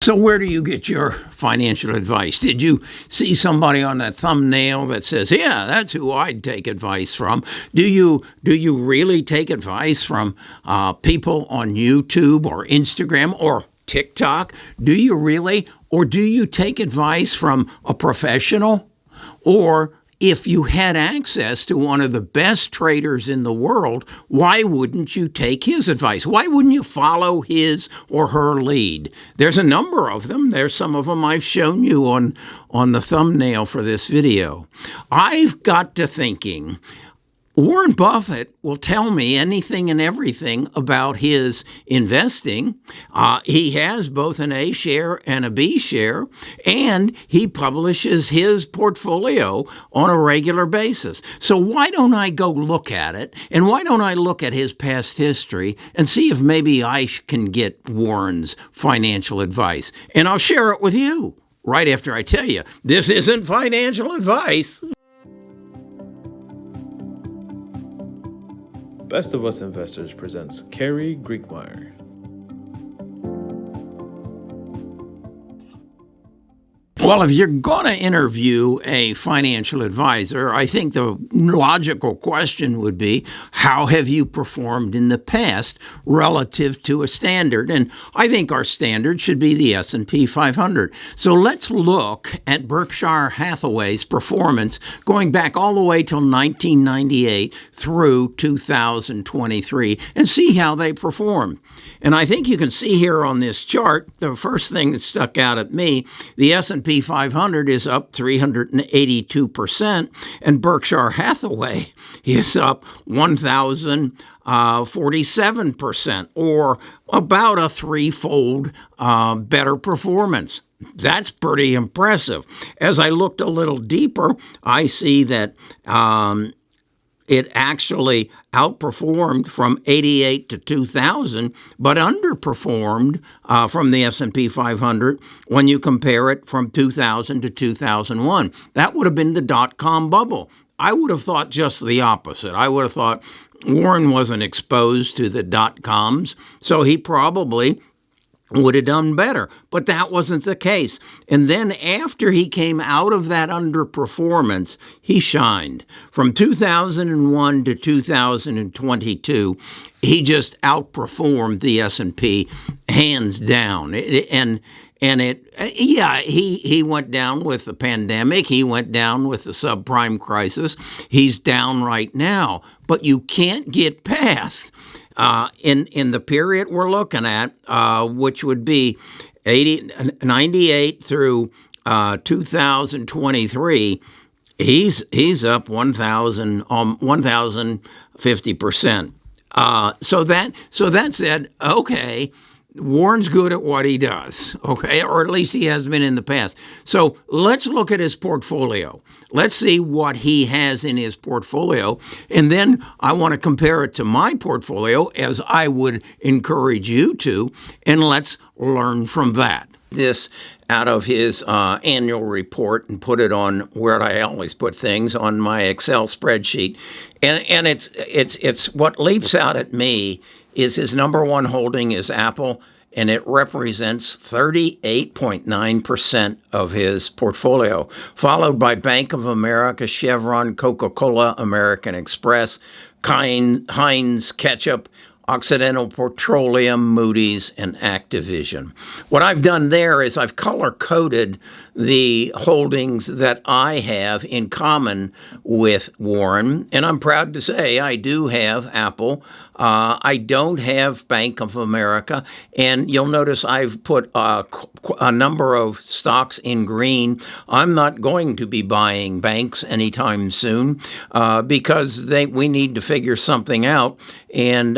So where do you get your financial advice? Did you see somebody on that thumbnail that says, yeah, that's who I'd take advice from? Do you really take advice from people on YouTube or Instagram or TikTok? Do you really? Or do you take advice from a professional? Or if you had access to one of the best traders in the world, why wouldn't you take his advice? Why wouldn't you follow his or her lead? There's a number of them. There's some of them I've shown you on the thumbnail for this video. I've got to thinking, Warren Buffett will tell me anything and everything about his investing. He has both an A share and a B share, and he publishes his portfolio on a regular basis. So why don't I go look at it, and why don't I look at his past history and see if maybe I can get Warren's financial advice? And I'll share it with you right after I tell you, this isn't financial advice. Best of Us Investors presents Kerry Griegmeyer. Well, if you're going to interview a financial advisor, I think the logical question would be, how have you performed in the past relative to a standard? And I think our standard should be the S&P 500. So let's look at Berkshire Hathaway's performance going back all the way till 1998 through 2023 and see how they performed. And I think you can see here on this chart, the first thing that stuck out at me, the S&P 500 is up 382%, and Berkshire Hathaway is up 1,047%, or about a threefold better performance. That's pretty impressive. As I looked a little deeper, I see that it actually outperformed from 88 to 2000, but underperformed from the S&P 500 when you compare it from 2000 to 2001. That would have been the dot-com bubble. I would have thought just the opposite. I would have thought Warren wasn't exposed to the dot-coms, so he probably would have done better. But that wasn't the case. And then after he came out of that underperformance, he shined. From 2001 to 2022, he just outperformed the S&P hands down. He went down with the pandemic. He went down with the subprime crisis. He's down right now. But you can't get past in the period we're looking at, which would be 98 through 2023, he's up 1,050%. So that said, okay, Warren's good at what he does, okay, or at least he has been in the past. So let's look at his portfolio. Let's see what he has in his portfolio, and then I want to compare it to my portfolio, as I would encourage you to, and let's learn from that. This out of his annual report and put it on where I always put things, on my Excel spreadsheet, and it's what leaps out at me is his number one holding is Apple, and it represents 38.9% of his portfolio, followed by Bank of America, Chevron, Coca-Cola, American Express, Heinz Ketchup, Occidental Petroleum, Moody's, and Activision. What I've done there is I've color-coded the holdings that I have in common with Warren, and I'm proud to say I do have Apple. I don't have Bank of America, and you'll notice I've put a number of stocks in green. I'm not going to be buying banks anytime soon because we need to figure something out, and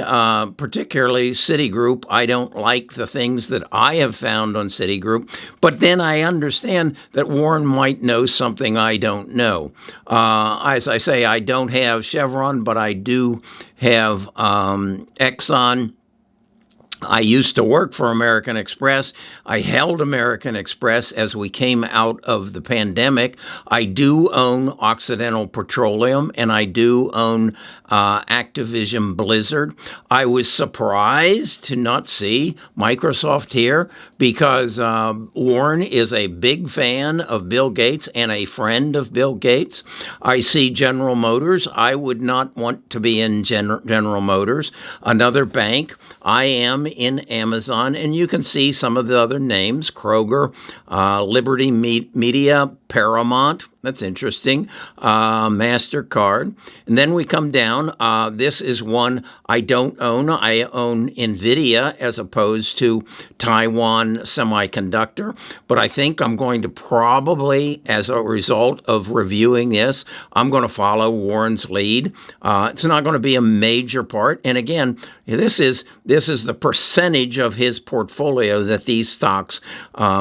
particularly Citigroup. I don't like the things that I have found on Citigroup, but then I understand that Warren might know something I don't know. As I say, I don't have Chevron, but I do have Exxon, I used to work for American Express. I held American Express as we came out of the pandemic. I do own Occidental Petroleum, and I do own Activision Blizzard. I was surprised to not see Microsoft here because Warren is a big fan of Bill Gates and a friend of Bill Gates. I see General Motors. I would not want to be in General Motors. Another bank. I am in Amazon, and you can see some of the other names: Kroger, Liberty Media, Paramount. That's interesting. MasterCard. And then we come down. This is one I don't own. I own NVIDIA as opposed to Taiwan Semiconductor. But I think I'm going to probably, as a result of reviewing this, I'm going to follow Warren's lead. It's not going to be a major part. And again, this is the percentage of his portfolio that these stocks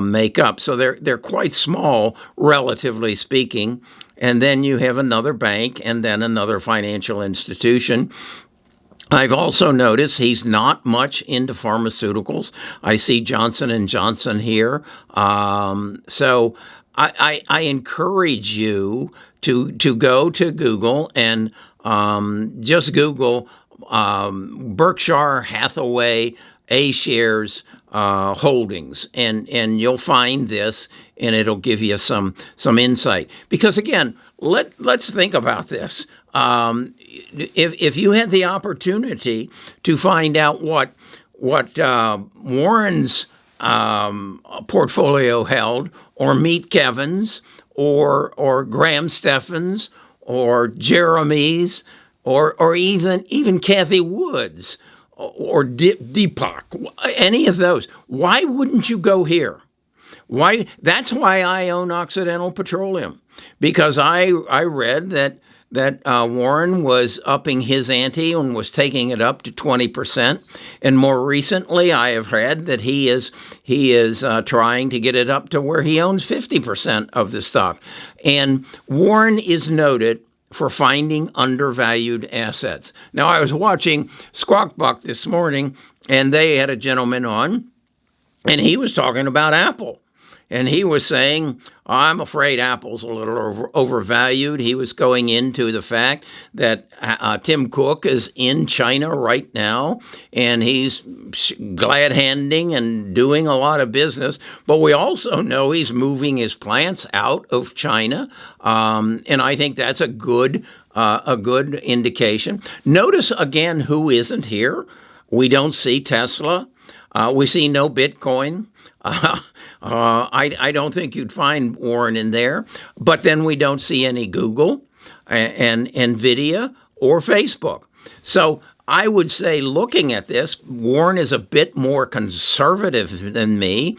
make up. So they're quite small, relatively speaking. And then you have another bank and then another financial institution. I've also noticed he's not much into pharmaceuticals. I see Johnson & Johnson here. So I encourage you to go to Google and just Google Berkshire Hathaway A-shares holdings, and you'll find this, and it'll give you some insight. Because again, let's think about this. If you had the opportunity to find out what Warren's portfolio held, or meet Kevin's, or Graham Stephan's, or Jeremy's, or even Kathy Wood's, or Deepak, any of those, why wouldn't you go here? Why? That's why I own Occidental Petroleum, because I read that Warren was upping his ante and was taking it up to 20%, and more recently I have read that he is trying to get it up to where he owns 50% of the stock. And Warren is noted for finding undervalued assets. Now, I was watching Squawk Buck this morning, and they had a gentleman on, and he was talking about Apple. And he was saying, I'm afraid Apple's a little overvalued. He was going into the fact that Tim Cook is in China right now, and he's glad-handing and doing a lot of business. But we also know he's moving his plants out of China, and I think that's a good indication. Notice again who isn't here. We don't see Tesla. We see no Bitcoin. I don't think you'd find Warren in there, but then we don't see any Google and NVIDIA or Facebook. So I would say, looking at this, Warren is a bit more conservative than me.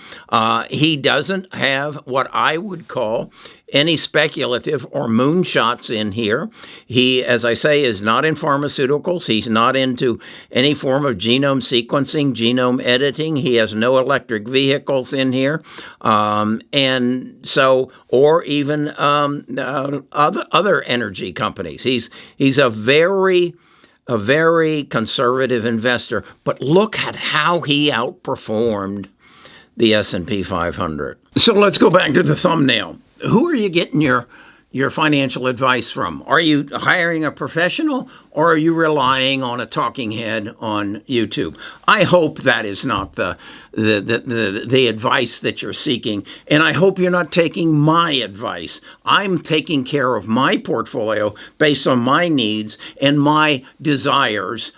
He doesn't have what I would call any speculative or moonshots in here. He, as I say, is not in pharmaceuticals. He's not into any form of genome sequencing, genome editing. He has no electric vehicles in here. And so, or even other energy companies. He's a very conservative investor, but look at how he outperformed the S&P 500. So let's go back to the thumbnail. Who are you getting your financial advice from? Are you hiring a professional, or are you relying on a talking head on YouTube? I hope that is not the advice that you're seeking, and I hope you're not taking my advice. I'm taking care of my portfolio based on my needs and my desires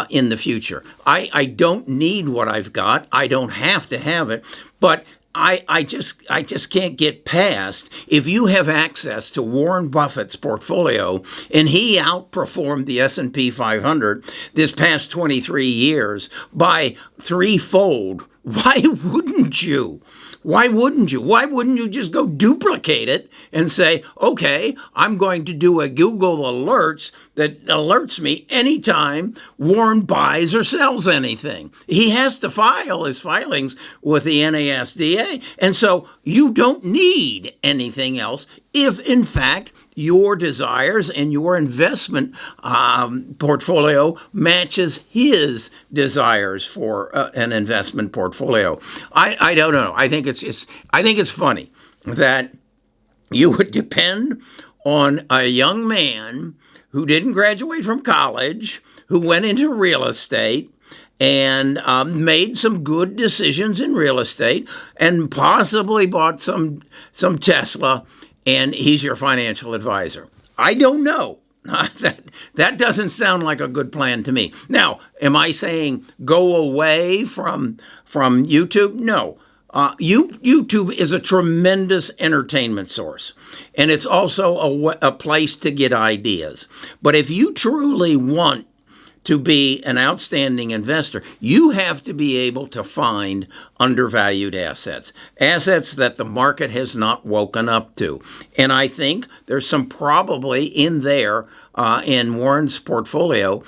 in the future. I don't need what I've got. I don't have to have it, but I just can't get past, if you have access to Warren Buffett's portfolio, and he outperformed the S&P 500 this past 23 years by threefold, why wouldn't you? Why wouldn't you? Why wouldn't you just go duplicate it and say, okay, I'm going to do a Google alerts that alerts me anytime Warren buys or sells anything? He has to file his filings with the NASDA. And so you don't need anything else if in fact your desires and your investment portfolio matches his desires for an investment portfolio. I don't know. I think it's funny that you would depend on a young man who didn't graduate from college, who went into real estate and made some good decisions in real estate and possibly bought some Tesla, and he's your financial advisor. I don't know. That doesn't sound like a good plan to me. Now, am I saying go away from YouTube? No. YouTube is a tremendous entertainment source, and it's also a place to get ideas. But if you truly want to be an outstanding investor, you have to be able to find undervalued assets that the market has not woken up to. And I think there's some probably in there in Warren's portfolio,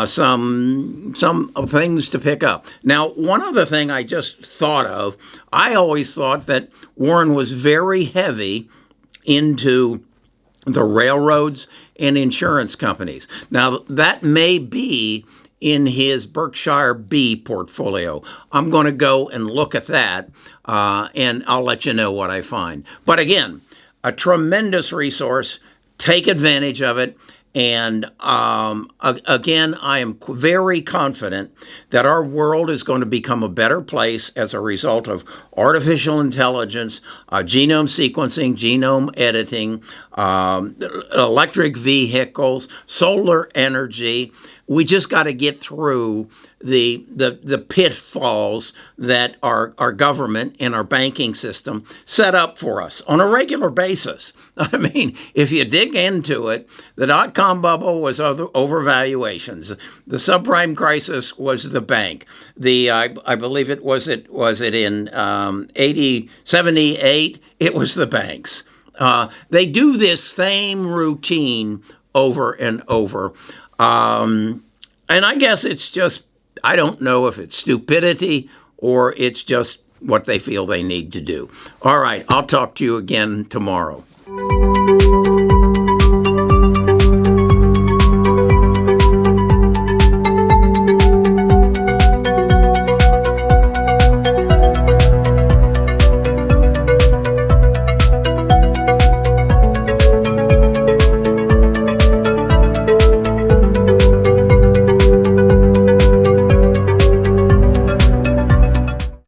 some things to pick up. Now, one other thing I just thought of, I always thought that Warren was very heavy into the railroads and insurance companies. Now, that may be in his Berkshire B portfolio. I'm going to go and look at that, and I'll let you know what I find. But again, a tremendous resource. Take advantage of it. And again, I am very confident that our world is going to become a better place as a result of artificial intelligence, genome sequencing, genome editing, electric vehicles, solar energy. We just got to get through the pitfalls that our government and our banking system set up for us on a regular basis. I mean, if you dig into it, the dot-com bubble was overvaluations. The subprime crisis was the bank. I believe it was in 78. It was the banks. They do this same routine over and over. And I guess it's just, I don't know if it's stupidity or it's just what they feel they need to do. All right, I'll talk to you again tomorrow.